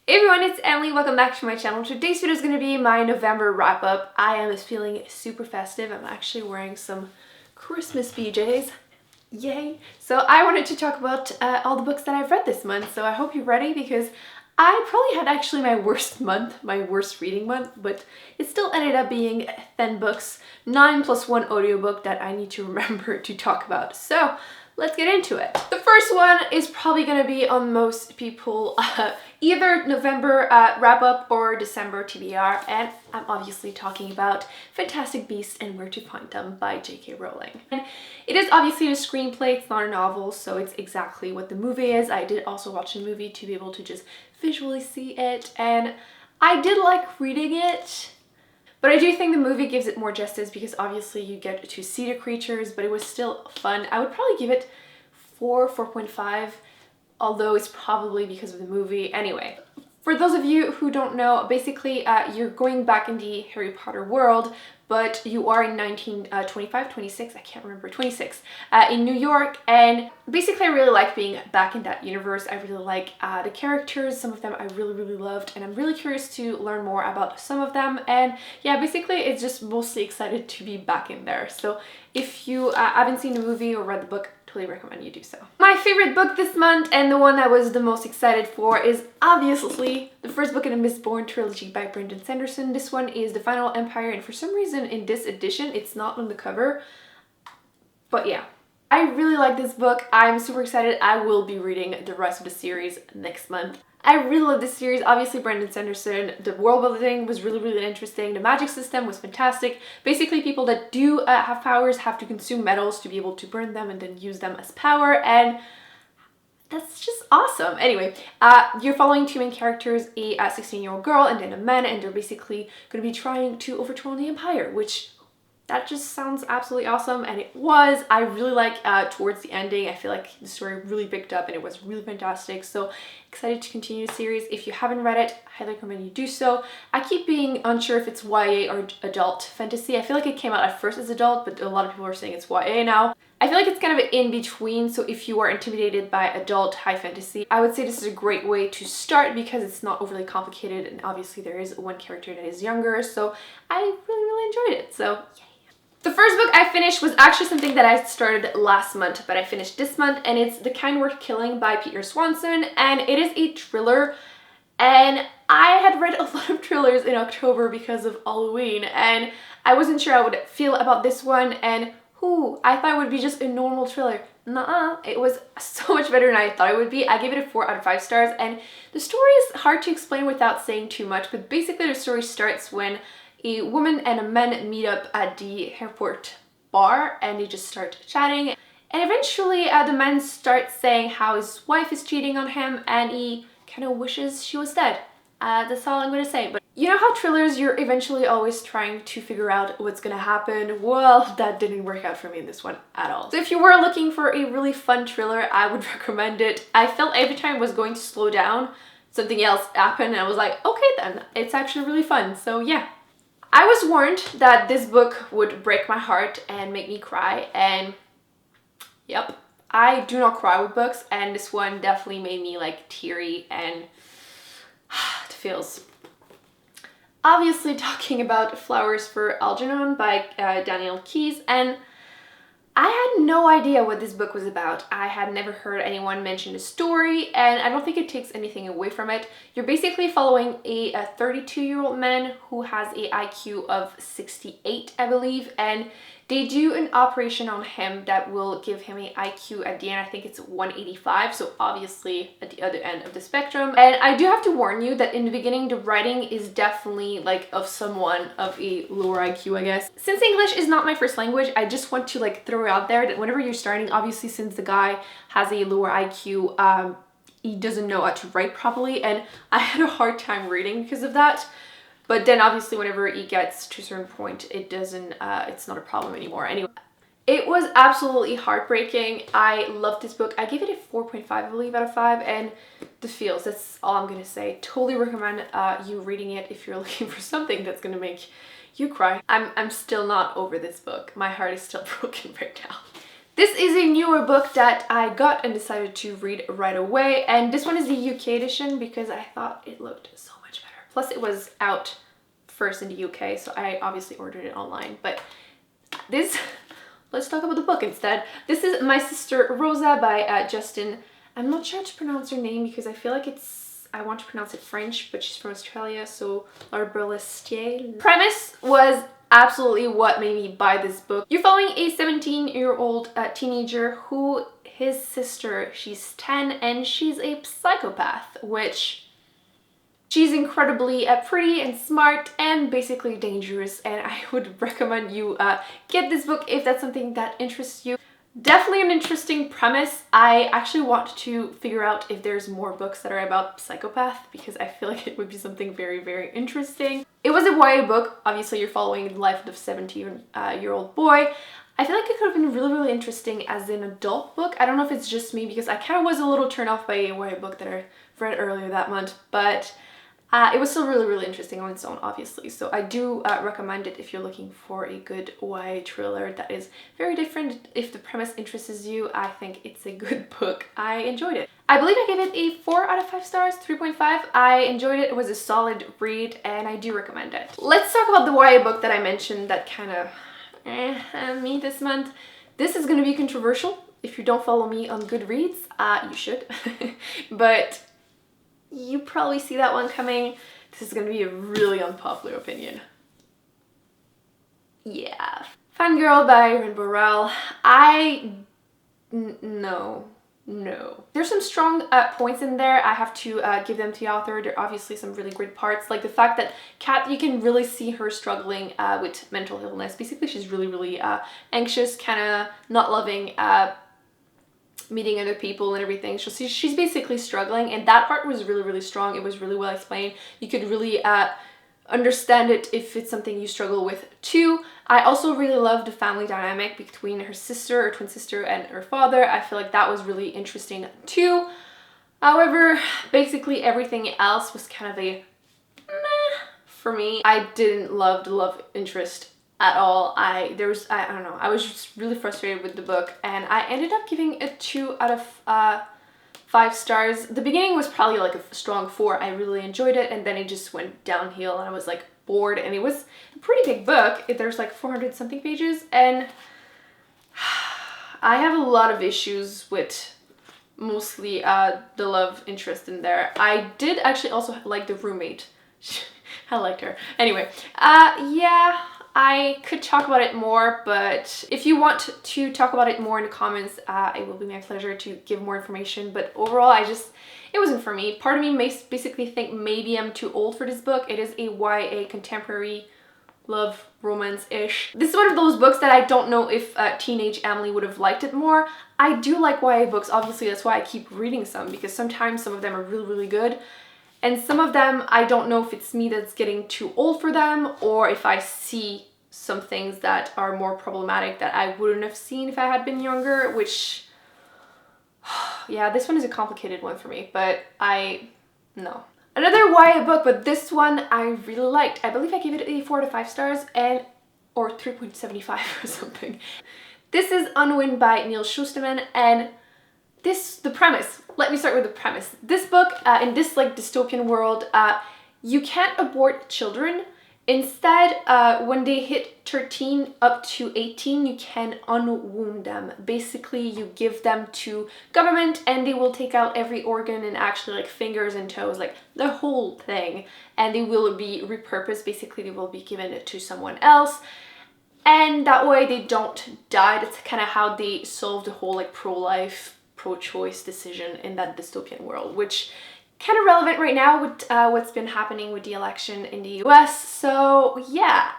Hey everyone, it's Emily. Welcome back to my channel. Today's video is going to be my November wrap-up. I am feeling super festive. I'm actually wearing some Christmas BJs. Yay! So I wanted to talk about all the books that I've read this month. So I hope you're ready because I probably had actually my worst month, my worst reading month, but it still ended up being 10 books, 9 plus 1 audiobook that I need to remember to talk about. So let's get into it. The first one is probably going to be on most people either November wrap-up or December TBR, and I'm obviously talking about Fantastic Beasts and Where to Find Them by J.K. Rowling. And it is obviously a screenplay, it's not a novel, so it's exactly what the movie is. I did also watch the movie to be able to just visually see it, and I did like reading it. But I do think the movie gives it more justice because obviously you get to see the creatures, but it was still fun. I would probably give it 4.5, although it's probably because of the movie. Anyway, for those of you who don't know, basically you're going back in the Harry Potter world, but you are in 1925, 26, I can't remember, 26, in New York, and basically I really like being back in that universe. I really like the characters, some of them I really loved, and I'm really curious to learn more about some of them, and yeah, basically it's just mostly excited to be back in there. So if you haven't seen the movie or read the book, totally recommend you do so. My favorite book this month, and the one I was the most excited for, is obviously the first book in the Mistborn trilogy by Brandon Sanderson. This one is The Final Empire, and for some reason in this edition it's not on the cover, but yeah. I really like this book. I'm super excited. I will be reading the rest of the series next month. I really love this series. Obviously Brandon Sanderson, the world building was really interesting. The magic system was fantastic. Basically people that do have powers have to consume metals to be able to burn them and then use them as power, and that's just awesome. Anyway, you're following two main characters, a 16-year-old girl and then a man, and they're basically going to be trying to overthrow the empire, which that just sounds absolutely awesome, and it was. I really like towards the ending, I feel like the story really picked up and it was really fantastic, so excited to continue the series. If you haven't read it, I highly recommend you do so. I keep being unsure if it's YA or adult fantasy. I feel like it came out at first as adult, but a lot of people are saying it's YA now. I feel like it's kind of in between, so if you are intimidated by adult high fantasy, I would say this is a great way to start because it's not overly complicated, and obviously there is one character that is younger, so I really enjoyed it, so yay. The first book I finished was actually something that I started last month, but I finished this month, and it's The Kanger Killing by Peter Swanson, and it is a thriller, and I had read a lot of thrillers in October because of Halloween, and I wasn't sure I would feel about this one, and I thought it would be just a normal thriller. Nuh-uh, it was so much better than I thought it would be. I gave it a 4 out of 5 stars, and the story is hard to explain without saying too much, but basically the story starts when a woman and a man meet up at the airport bar and they just start chatting, and eventually the man starts saying how his wife is cheating on him and he kind of wishes she was dead. That's all I'm gonna say. But you know how thrillers, you're eventually always trying to figure out what's gonna happen? Well, that didn't work out for me in this one at all. So if you were looking for a really fun thriller, I would recommend it. I felt every time it was going to slow down, something else happened, and I was like, okay then, it's actually really fun, so yeah. I was warned that this book would break my heart and make me cry, and yep, I do not cry with books, and this one definitely made me like teary and it feels. Obviously talking about Flowers for Algernon by Daniel Keyes, and I had no idea what this book was about. I had never heard anyone mention the story, and I don't think it takes anything away from it. You're basically following a 32-year-old man who has a IQ of 68, I believe, and they do an operation on him that will give him an IQ at the end. I think it's 185, so obviously at the other end of the spectrum. And I do have to warn you that in the beginning, the writing is definitely like of someone of a lower IQ, I guess. Since English is not my first language, I just want to like throw out there that whenever you're starting, obviously since the guy has a lower IQ, he doesn't know how to write properly, and I had a hard time reading because of that. But then obviously whenever he gets to a certain point, it doesn't, it's not a problem anymore. Anyway, it was absolutely heartbreaking. I loved this book. I gave it a 4.5, I believe, out of 5, and the feels, that's all I'm gonna say. Totally recommend you reading it if you're looking for something that's gonna make you cry. I'm still not over this book. My heart is still broken right now. This is a newer book that I got and decided to read right away, and this one is the UK edition because I thought it looked so much better. Plus it was out first in the UK, so I obviously ordered it online. But this, let's talk about the book instead. This is My Sister Rosa by Justin. I'm not sure how to pronounce her name because I feel like I want to pronounce it French, but she's from Australia, so L'Arbalestier. Premise was absolutely what made me buy this book. You're following a 17-year-old teenager who, his sister, she's 10, and she's a psychopath, which she's incredibly pretty and smart and basically dangerous, and I would recommend you get this book if that's something that interests you. Definitely an interesting premise. I actually want to figure out if there's more books that are about psychopath because I feel like it would be something very, very interesting. It was a YA book. Obviously, you're following the life of a 17-year-old boy. I feel like it could have been really, really interesting as an adult book. I don't know if it's just me because I kind of was a little turned off by a YA book that I read earlier that month, but it was still really, really interesting on its own, obviously. So I do recommend it if you're looking for a good YA thriller that is very different. If the premise interests you, I think it's a good book. I enjoyed it. I believe I gave it a 4 out of 5 stars, 3.5. I enjoyed it. It was a solid read and I do recommend it. Let's talk about the YA book that I mentioned that kind of me this month. This is going to be controversial. If you don't follow me on Goodreads, you should. But you probably see that one coming. This is going to be a really unpopular opinion. Yeah. Fangirl by Rainbow Rowell. No. There's some strong points in there. I have to give them to the author. There are obviously some really great parts, like the fact that Kat, you can really see her struggling with mental illness. Basically, she's really, really anxious, kind of not loving meeting other people and everything. So she's basically struggling, and that part was really, really strong. It was really well explained. You could really understand it if it's something you struggle with too. I also really loved the family dynamic between her sister, her twin sister, and her father. I feel like that was really interesting too. However, basically everything else was kind of a meh for me. I didn't love the love interest at all. I don't know, I was just really frustrated with the book, and I ended up giving it 2 out of 5 stars. The beginning was probably like a strong 4. I really enjoyed it, and then it just went downhill and I was like bored, and it was a pretty big book. There's like 400 something pages, and I have a lot of issues with mostly the love interest in there. I did actually also like the roommate. I liked her. Anyway, yeah, I could talk about it more, but if you want to talk about it more in the comments, it will be my pleasure to give more information. But overall, it wasn't for me. Part of me may basically think maybe I'm too old for this book. It is a YA contemporary love romance-ish. This is one of those books that I don't know if teenage Emily would have liked it more. I do like YA books, obviously. That's why I keep reading some, because sometimes some of them are really, really good. And some of them, I don't know if it's me that's getting too old for them, or if I see some things that are more problematic that I wouldn't have seen if I had been younger, which, yeah, this one is a complicated one for me, but no. Another YA book, but this one I really liked. I believe I gave it a 4 to 5 stars, or 3.75 or something. This is Unwind by Neil Schusterman, and the premise, let me start with the premise. This book, in this like dystopian world, you can't abort children. Instead, when they hit 13 up to 18, you can unwound them. Basically, you give them to government and they will take out every organ and actually like fingers and toes, like the whole thing. And they will be repurposed. Basically, they will be given to someone else. And that way they don't die. That's kind of how they solve the whole like pro-life, pro-choice decision in that dystopian world, which kind of relevant right now with what's been happening with the election in the US. So yeah,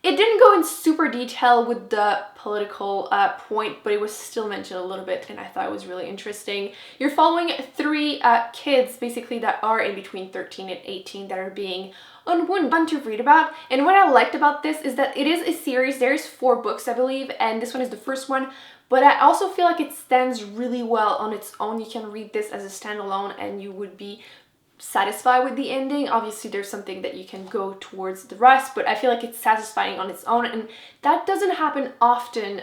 it didn't go in super detail with the political point, but it was still mentioned a little bit, and I thought it was really interesting. You're following 3 kids basically that are in between 13 and 18 that are being unwounded. Fun to read about. And what I liked about this is that it is a series. There's 4 books, I believe, and this one is the first one. But I also feel like it stands really well on its own. You can read this as a standalone and you would be satisfied with the ending. Obviously, there's something that you can go towards the rest, but I feel like it's satisfying on its own, and that doesn't happen often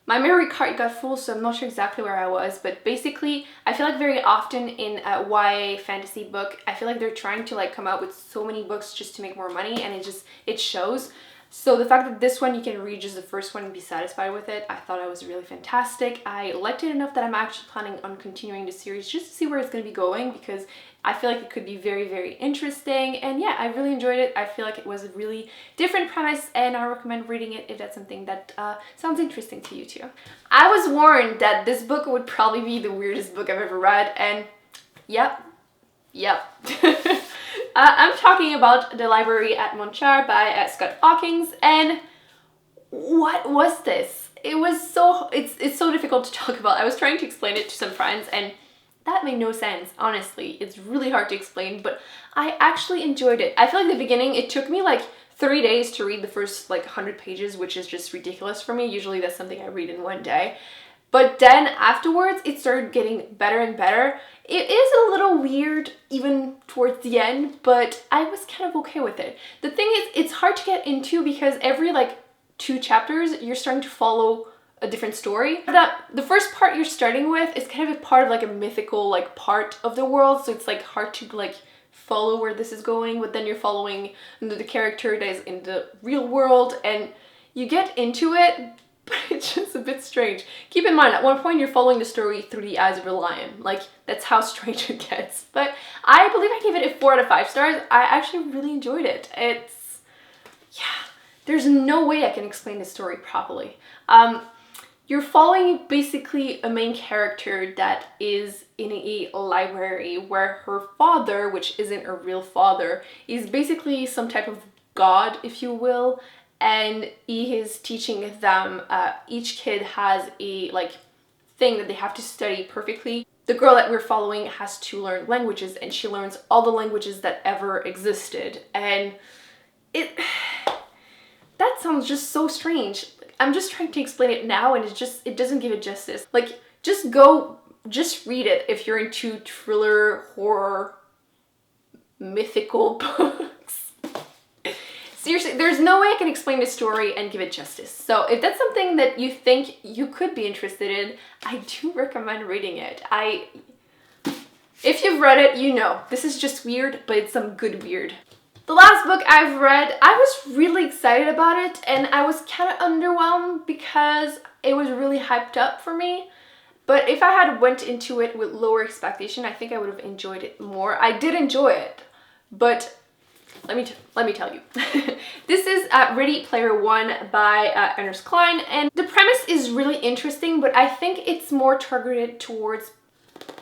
My memory card got full, so I'm not sure exactly where I was, but basically I feel like very often in a YA fantasy book, I feel like they're trying to like come out with so many books just to make more money, and it shows. So the fact that this one you can read just the first one and be satisfied with it, I thought it was really fantastic. I liked it enough that I'm actually planning on continuing the series just to see where it's going to be going, because I feel like it could be very, very interesting. And yeah, I really enjoyed it. I feel like it was a really different premise, and I recommend reading it if that's something that sounds interesting to you too. I was warned that this book would probably be the weirdest book I've ever read, and yep. I'm talking about The Library at Montchar by Scott Hawkins, and what was this? It's so difficult to talk about. I was trying to explain it to some friends, and that made no sense, honestly. It's really hard to explain, but I actually enjoyed it. I feel like the beginning, it took me like 3 days to read the first like 100 pages, which is just ridiculous for me. Usually that's something I read in one day. But then afterwards, it started getting better and better. It is a little weird even towards the end, but I was kind of okay with it. The thing is, it's hard to get into because every like 2 chapters, you're starting to follow a different story. The first part you're starting with is kind of a part of like a mythical like part of the world, so it's like hard to like follow where this is going, but then you're following the character that is in the real world, and you get into it, but it's just a bit strange. Keep in mind, at one point you're following the story through the eyes of a lion. Like, that's how strange it gets. But I believe I gave it a 4 out of 5 stars. I actually really enjoyed it. Yeah, there's no way I can explain the story properly. You're following basically a main character that is in a library where her father, which isn't a real father, is basically some type of god, if you will, and he is teaching them, each kid has a like thing that they have to study perfectly. The girl that we're following has to learn languages, and she learns all the languages that ever existed, and that sounds just so strange. I'm just trying to explain it now, and it doesn't give it justice. Like, just read it if you're into thriller, horror, mythical books. Seriously, there's no way I can explain this story and give it justice. So if that's something that you think you could be interested in, I do recommend reading it. If you've read it, you know, this is just weird, but it's some good weird. The last book I've read, I was really excited about it, and I was kind of underwhelmed because it was really hyped up for me. But if I had went into it with lower expectation, I think I would have enjoyed it more. I did enjoy it, but let me tell you. This is Ready Player One by Ernest Cline, and the premise is really interesting, but I think it's more targeted towards...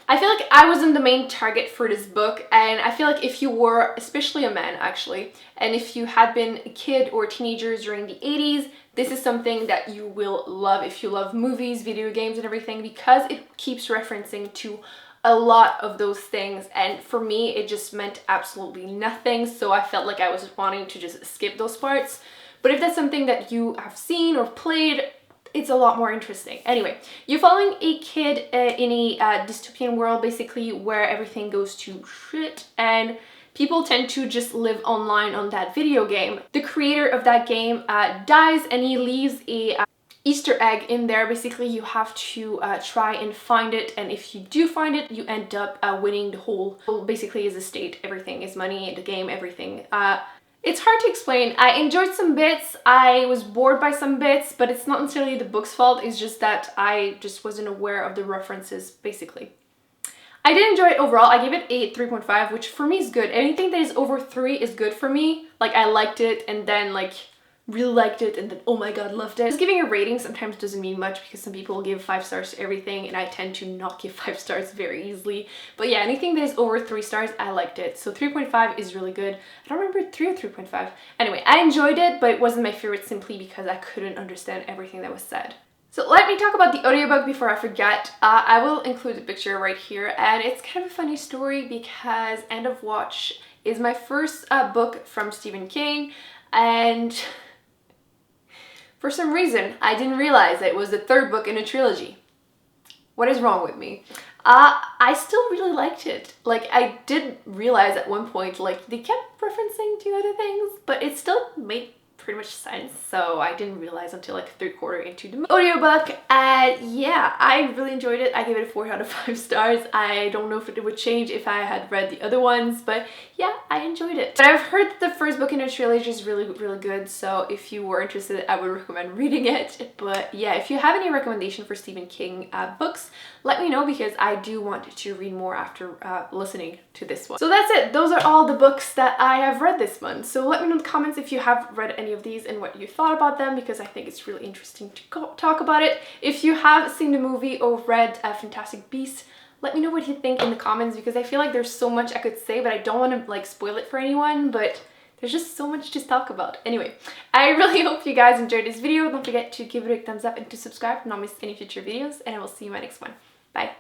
I feel like I wasn't the main target for this book, and I feel like if you were, especially a man actually, and if you had been a kid or teenagers during the 80s, this is something that you will love if you love movies, video games, and everything, because it keeps referencing to a lot of those things, and for me it just meant absolutely nothing, so I felt like I was wanting to just skip those parts. But if that's something that you have seen or played, it's a lot more interesting. Anyway, you're following a kid in a dystopian world, basically, where everything goes to shit and people tend to just live online on that video game. The creator of that game dies, and he leaves a Easter egg in there. Basically, you have to try and find it, and if you do find it, you end up winning the whole, basically his estate, everything, his money, the game, everything. It's hard to explain. I enjoyed some bits, I was bored by some bits, but it's not necessarily the book's fault, it's just that I just wasn't aware of the references, basically. I did enjoy it overall. I gave it a 3.5, which for me is good. Anything that is over 3 is good for me. Like, I liked it, and then like really liked it, and then oh my god, loved it. Just giving a rating sometimes doesn't mean much because some people give 5 stars to everything, and I tend to not give 5 stars very easily. But yeah, anything that is over 3 stars, I liked it. So 3.5 is really good. I don't remember 3 or 3.5. Anyway, I enjoyed it, but it wasn't my favorite simply because I couldn't understand everything that was said. So let me talk about the audiobook before I forget. I will include the picture right here, and it's kind of a funny story because End of Watch is my first book from Stephen King, and for some reason I didn't realize that it was the 3rd book in a trilogy. What is wrong with me? I still really liked it. Like, I did realize at one point, like, they kept referencing to other things, but it still made pretty much sense, so I didn't realize until like 3/4 into the audiobook. Yeah, I really enjoyed it. I gave it a 4 out of 5 stars. I don't know if it would change if I had read the other ones, but yeah, I enjoyed it. But I've heard that the first book in a trilogy is really good, so if you were interested, I would recommend reading it. But yeah, if you have any recommendation for Stephen King books, let me know, because I do want to read more after listening to this one. So that's it. Those are all the books that I have read this month. So let me know in the comments if you have read any of these and what you thought about them, because I think it's really interesting to talk about it. If you have seen the movie or read Fantastic Beasts, let me know what you think in the comments, because I feel like there's so much I could say, but I don't want to like spoil it for anyone, but there's just so much to talk about. Anyway, I really hope you guys enjoyed this video. Don't forget to give it a thumbs up and to subscribe to not miss any future videos, and I will see you in my next one. Bye!